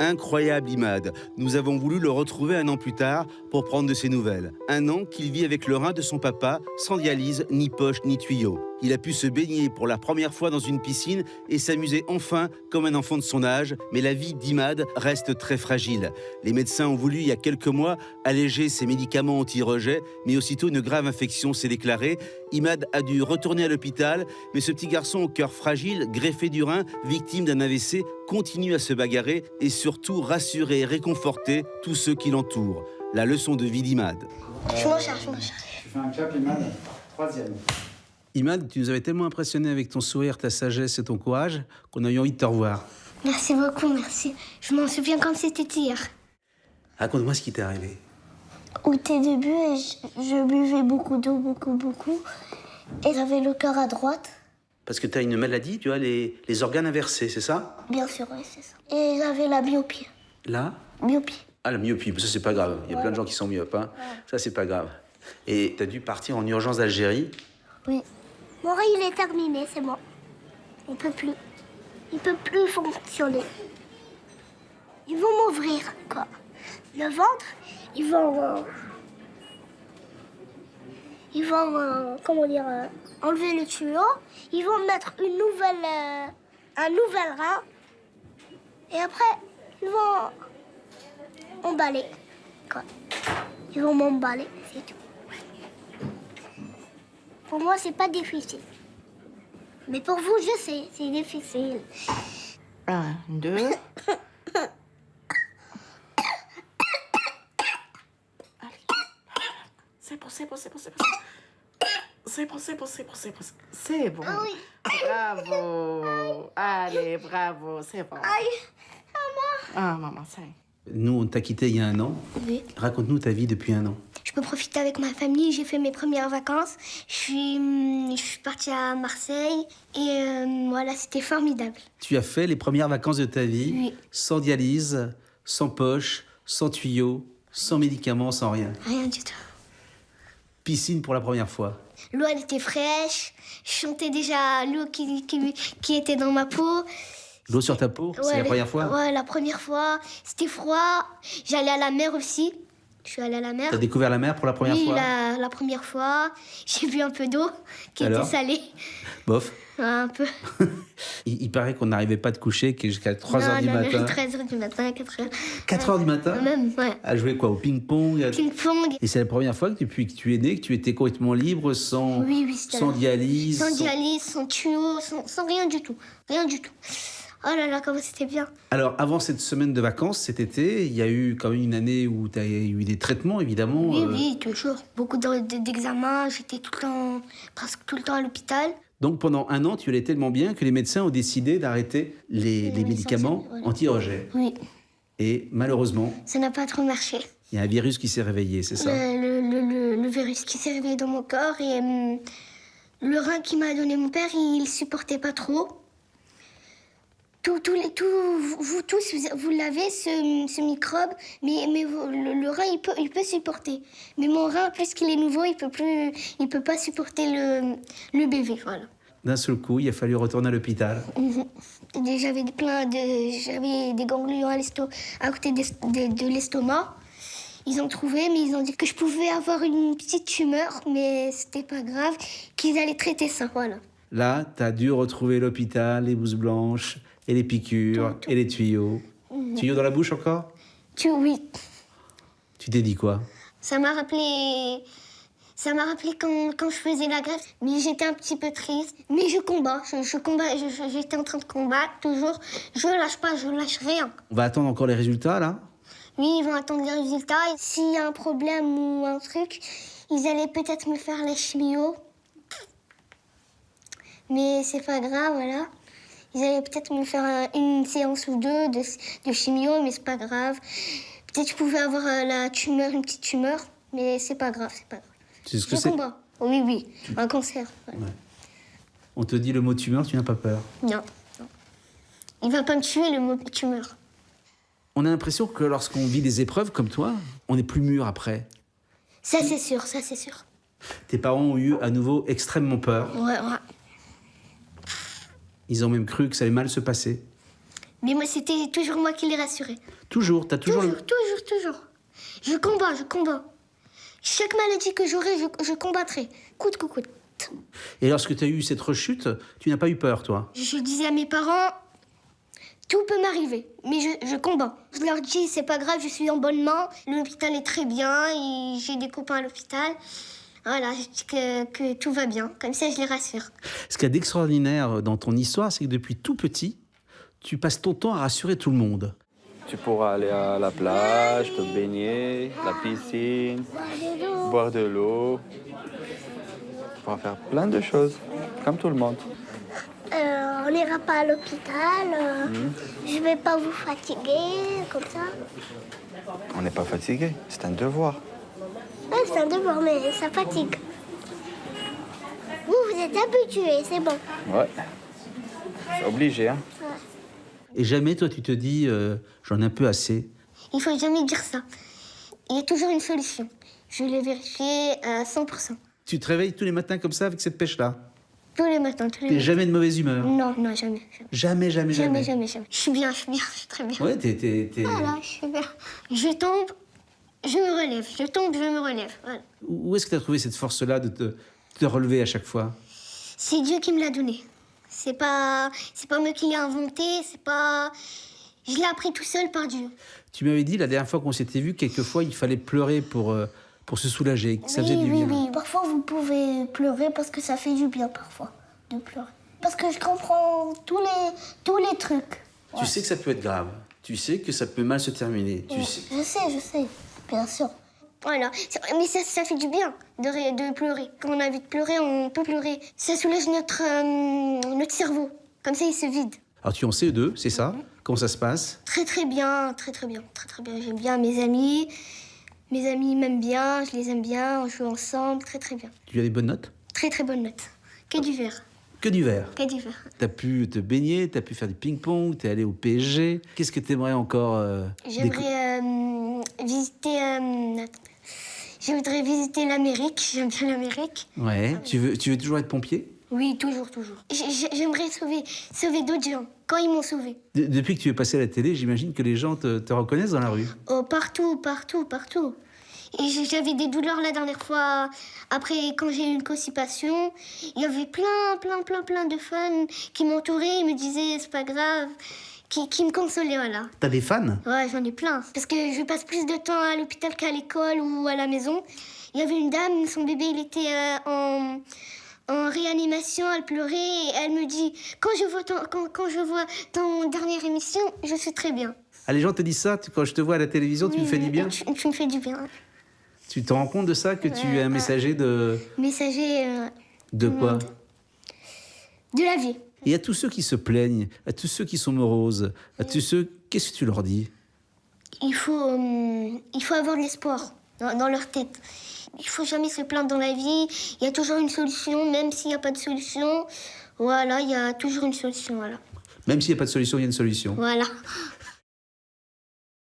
Incroyable Imad. Nous avons voulu le retrouver 1 an plus tard pour prendre de ses nouvelles. 1 an qu'il vit avec le rein de son papa, sans dialyse, ni poche, ni tuyau. Il a pu se baigner pour la première fois dans une piscine et s'amuser enfin comme un enfant de son âge. Mais la vie d'Imad reste très fragile. Les médecins ont voulu, il y a quelques mois, alléger ses médicaments anti-rejet, mais aussitôt une grave infection s'est déclarée. Imad a dû retourner à l'hôpital, mais ce petit garçon au cœur fragile, greffé du rein, victime d'un AVC, continue à se bagarrer et surtout rassurer et réconforter tous ceux qui l'entourent. La leçon de vie d'Imad. Je m'en charge. Tu fais un clap, Imad. 3e. Imad, tu nous avais tellement impressionné avec ton sourire, ta sagesse et ton courage qu'on a eu envie de te revoir. Merci beaucoup, merci. Je m'en souviens comme c'était hier. Raconte-moi ce qui t'est arrivé. Au tout début, je buvais beaucoup d'eau, beaucoup. Et j'avais le cœur à droite. Parce que tu as une maladie, tu as les organes inversés, c'est ça? Bien sûr, oui, c'est ça. Et j'avais la myopie. Là? Myopie. Ah, la myopie, ça c'est pas grave. Il y a plein de gens qui sont myopes, hein. Ça c'est pas grave. Et tu as dû partir en urgence d'Algérie? Oui. Mon rein, il est terminé, c'est bon. Il peut plus. Il peut plus fonctionner. Ils vont m'ouvrir, quoi. Le ventre, ils vont enlever le tuyau. Ils vont mettre un nouvel rein. Et après, ils vont emballer, quoi. Ils vont m'emballer, c'est tout. Pour moi, c'est pas difficile. Mais pour vous, je sais, c'est difficile. 1, 2. C'est bon. C'est bon. Ah oui. Bravo. Allez, bravo, c'est bon. Aïe, maman. Ah, maman, ça y est. Nous, on t'a quitté il y a 1 an. Oui. Raconte-nous ta vie depuis 1 an. Je peux profiter avec ma famille. J'ai fait mes premières vacances. Je suis partie à Marseille. Et voilà, c'était formidable. Tu as fait les premières vacances de ta vie, Oui. sans dialyse, sans poche, sans tuyau, sans médicaments, sans rien. Rien du tout. Piscine pour la première fois. L'eau, elle était fraîche. Je sentais déjà l'eau qui était dans ma peau. L'eau sur ta peau, c'est la première fois? Ouais, la première fois. C'était froid. J'allais à la mer aussi. Je suis allée à la mer. T'as découvert la mer pour la première Oui, fois? la première fois. J'ai bu un peu d'eau qui Alors était salée. Bof. Ouais, un peu. Il paraît qu'on n'arrivait pas à te coucher jusqu'à 3h du matin. 13h du matin, 4h. 4h du matin? Même, ouais. À jouer quoi? Au ping-pong? Ping-pong. Et c'est la première fois que depuis que tu es né, que tu étais complètement libre, sans, Oui, c'était sans là. dialyse? Sans dialyse, sans tuyau, sans rien du tout. Rien du tout. Oh là là, comment c'était bien. Alors, avant cette semaine de vacances, cet été, il y a eu quand même une année où tu as eu des traitements, évidemment. Oui, toujours. Beaucoup d'examens. J'étais presque tout le temps à l'hôpital. Donc, pendant 1 an, tu allais tellement bien que les médecins ont décidé d'arrêter les médicaments voilà. anti-rejet. Oui, Et malheureusement, ça n'a pas trop marché. il y a un virus qui s'est réveillé, c'est ça? Le virus qui s'est réveillé dans mon corps et le rein qui m'a donné mon père, il supportait pas trop. Vous tous, vous l'avez, ce microbe, mais le rein, il peut supporter. Mais mon rein, puisqu'il est nouveau, il peut pas supporter le bébé, voilà. D'un seul coup, il a fallu retourner à l'hôpital. Et j'avais des ganglions à côté de l'estomac. Ils ont trouvé, mais ils ont dit que je pouvais avoir une petite tumeur, mais c'était pas grave, qu'ils allaient traiter ça, voilà. Là, tu as dû retrouver l'hôpital, les blouses blanches, et les piqûres, Tout. et les tuyaux. Tuyaux dans la bouche encore? Oui. Tu t'es dit quoi? Ça m'a rappelé quand je faisais la greffe, mais j'étais un petit peu triste. Mais je combats, j'étais en train de combattre toujours. Je lâche pas, je lâche rien. On va attendre encore les résultats, là? Oui, ils vont attendre les résultats. Et s'il y a un problème ou un truc, ils allaient peut-être me faire la chimio. Mais c'est pas grave, voilà. Ils allaient peut-être me faire une séance ou deux de chimio, mais c'est pas grave. Peut-être que je pouvais avoir une petite tumeur, mais c'est pas grave, c'est pas grave. C'est ce que Je c'est? combat. Oui, un cancer. Voilà. Ouais. On te dit le mot tumeur, tu n'as pas peur? Non. Il va pas me tuer, le mot tumeur. On a l'impression que lorsqu'on vit des épreuves comme toi, on est plus mûr après. Ça, c'est sûr. Tes parents ont eu à nouveau extrêmement peur. Ouais. Ils ont même cru que ça allait mal se passer. Mais moi, c'était toujours moi qui les rassurais. Toujours, t'as toujours... Toujours. Je combats. Chaque maladie que j'aurai, je combattrai. Coûte que coûte. Et lorsque tu as eu cette rechute, tu n'as pas eu peur, toi? Je disais à mes parents, tout peut m'arriver, mais je combats. Je leur dis, c'est pas grave, je suis en bonne main. L'hôpital est très bien et j'ai des copains à l'hôpital. Voilà, je dis que tout va bien. Comme ça, je les rassure. Ce qu'il y a d'extraordinaire dans ton histoire, c'est que depuis tout petit, tu passes ton temps à rassurer tout le monde. Tu pourras aller à la plage, te baigner, la piscine, boire de l'eau. Tu pourras faire plein de choses, comme tout le monde. On n'ira pas à l'hôpital. Je vais pas vous fatiguer, comme ça. On n'est pas fatigué, c'est un devoir. Ouais, c'est un devoir, mais ça fatigue. Vous êtes habitués, c'est bon. Ouais, c'est obligé, hein. Et jamais, toi, tu te dis, j'en ai un peu assez. Il faut jamais dire ça. Il y a toujours une solution. Je l'ai vérifié à 100%. Tu te réveilles tous les matins comme ça, avec cette pêche-là? Tous les matins, tous les T'es matins. jamais de mauvaise humeur? Non, jamais. Jamais. Jamais. Je suis bien, je suis très bien. Ouais, t'es... Voilà, je suis bien. Je tombe, je me relève. Je tombe, je me relève. Voilà. Où est-ce que tu as trouvé cette force-là de te relever à chaque fois? C'est Dieu qui me l'a donné. C'est pas moi qui l'ai inventé, je l'ai appris tout seul par Dieu. Tu m'avais dit la dernière fois qu'on s'était vu, quelquefois il fallait pleurer pour se soulager, que ça faisait du bien. Oui. Parfois vous pouvez pleurer parce que ça fait du bien parfois de pleurer. Parce que je comprends tous les trucs. Tu sais que ça peut être grave. Tu sais que ça peut mal se terminer. Tu sais. Je sais, bien sûr. Voilà, mais ça fait du bien de pleurer. Quand on a envie de pleurer, on peut pleurer. Ça soulage notre cerveau. Comme ça, il se vide. Alors tu es en CE2, c'est ça? Comment ça se passe? Très bien. J'aime bien mes amis. Mes amis m'aiment bien, je les aime bien, on joue ensemble, très bien. Tu as des bonnes notes? Très bonne note. Que du vert. Que du vert. Tu as pu te baigner, tu as pu faire du ping-pong, tu es allé au PSG. Qu'est-ce que tu aimerais encore J'aimerais visiter... Je voudrais visiter l'Amérique, j'aime bien l'Amérique. Ouais, tu veux toujours être pompier? Oui, toujours. J'aimerais sauver d'autres gens, quand ils m'ont sauvé. Depuis que tu es passé à la télé, j'imagine que les gens te reconnaissent dans la rue. Oh, partout. Et j'avais des douleurs la dernière fois. Après, quand j'ai eu une constipation, il y avait plein de fans qui m'entouraient, ils me disaient c'est pas grave, qui me consolaient, voilà. T'as des fans? Ouais, j'en ai plein. Parce que je passe plus de temps à l'hôpital qu'à l'école ou à la maison. Il y avait une dame, son bébé, il était en réanimation, elle pleurait et elle me dit quand je vois ton dernière émission, je suis très bien. Ah, les gens te disent ça? Quand je te vois à la télévision, tu me fais du bien? Tu me fais du bien. Tu te rends compte de ça, que tu es un messager de... Messager... de quoi? De la vie. Et à tous ceux qui se plaignent, à tous ceux qui sont moroses, à tous ceux... Qu'est-ce que tu leur dis? Il faut avoir de l'espoir dans leur tête. Il faut jamais se plaindre dans la vie. Il y a toujours une solution, même s'il n'y a pas de solution. Voilà, il y a toujours une solution, voilà. Même s'il n'y a pas de solution, il y a une solution. Voilà.